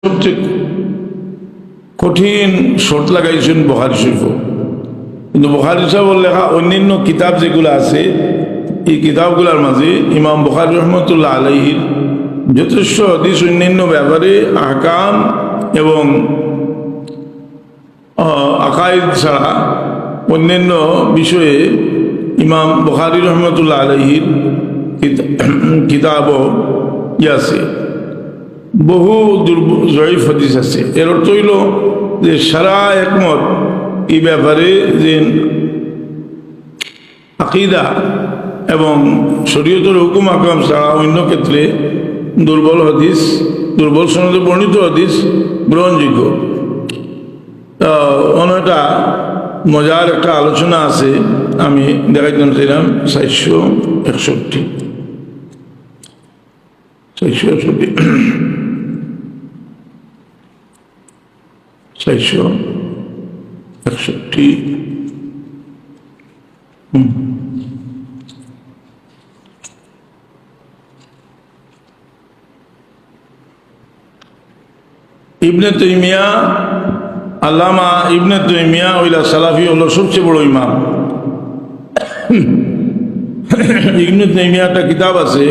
সবচেয়ে কঠিন শর্ত লাগাইছেন বুখারী শরীফ, কিন্তু বুখারী সাহেবের লেখা অন্যান্য কিতাব যেগুলো আছে এই কিতাবগুলোর মাঝে ইমাম বুখারী রহমতুল্লাহ আলাইহির যথেষ্ট হাদিস অন্যান্য ব্যাপারে আহকাম এবং আকাইদ ছাড়া অন্যান্য বিষয়ে ইমাম বুখারী রহমতুল্লাহ আলাইহির কিতাবও আছে, বহু জয়ীফ হাদিস আছে। এর অর্থ হইল যে সারা একমত এই ব্যাপারে যে আকিদা এবং শরীয়তের হুকুম আকাম ছাড়া অন্য ক্ষেত্রে দুর্বল হাদিস, দুর্বল সনদে বর্ণিত হাদিস গ্রহণযোগ্য। অনেকটা মজার একটা আলোচনা আছে, আমি দেখাইতে চাইলাম 461 ইবনে তাইমিয়া, আল্লামা ইবনে তাইমিয়া ওইলা সালাফি হলো সবচেয়ে বড় ইমাম। ইবনে তাইমিয়া একটা কিতাব আছে,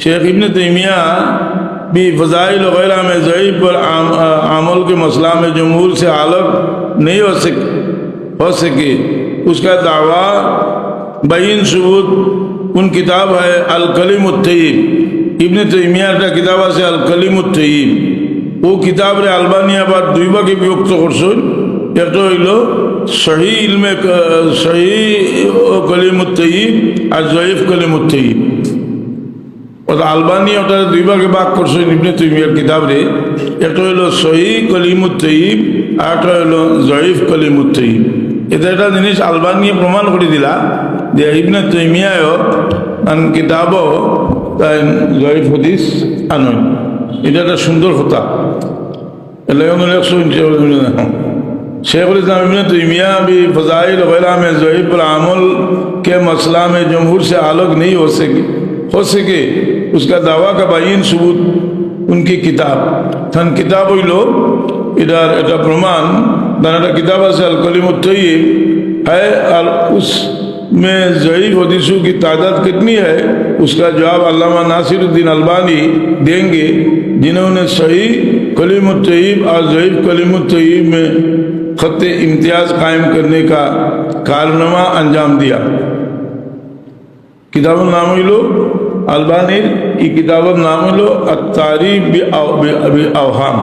शेख इब्न तैमिया भी फ़ज़ाइल वग़ैरह में ज़ईफ़ और अमल के मसला में जमहूर से अलग नहीं हो सके उसका दावा बैन सबूत उन किताब है अल कलीमुत तय्यिब। इब्न तैमिया का किताब আছে अल कलीमुत तय्यिब। वो किताब रे আলবানী আবার দুই ভাগে বিভক্ত করছেন, একটা হইল সহি ইলমে সহি কলিমুত তয়্যিব আর জয়ীফ কলিমুত তয়্যিব। আলবানী ওটা দুই ভাগে ভাগ করছেন ইবনে তাইমিয়ার কিতাব রে, একটা হইল সহি কলিমুত তয়্যিব আর একটা হইল জয়ীফ কলিমুত তয়্যিব। এটা একটা জিনিস আলবানী প্রমাণ করে দিলা যে ইবনে তাইমিয়াও কিতাবও তাই জয়ীফ হাদিস আনয়। এটা একটা সুন্দর কথা। शेखुल इस्लाम इब्न तैमिया भी फ़ज़ाइल वग़ैरह में ज़ईफ़ और अमल के मसला में जमहूर से अलग नहीं हो सके उसका दावा का बैन सबूत उनकी किताब थन किताब हुई लो इधर एक प्रमाण दाना किताब से अल कलीमुत तय्यिब है और उसमें ज़ईफ़ हदीसों की तादाद कितनी है उसका जवाब अल्लामा नासिरुद्दीन अलबानी देंगे, जिन्होंने सही कलीमुत तय्यिब और ज़ईफ़ कलीमुत तय्यिब में खत इम्तियाज कायम करने का कारनामा अंजाम दिया। किताबुल नाम हलो अलबानीर, ई किताबुल नाम हलो अत-तारीफ बि अवहाम।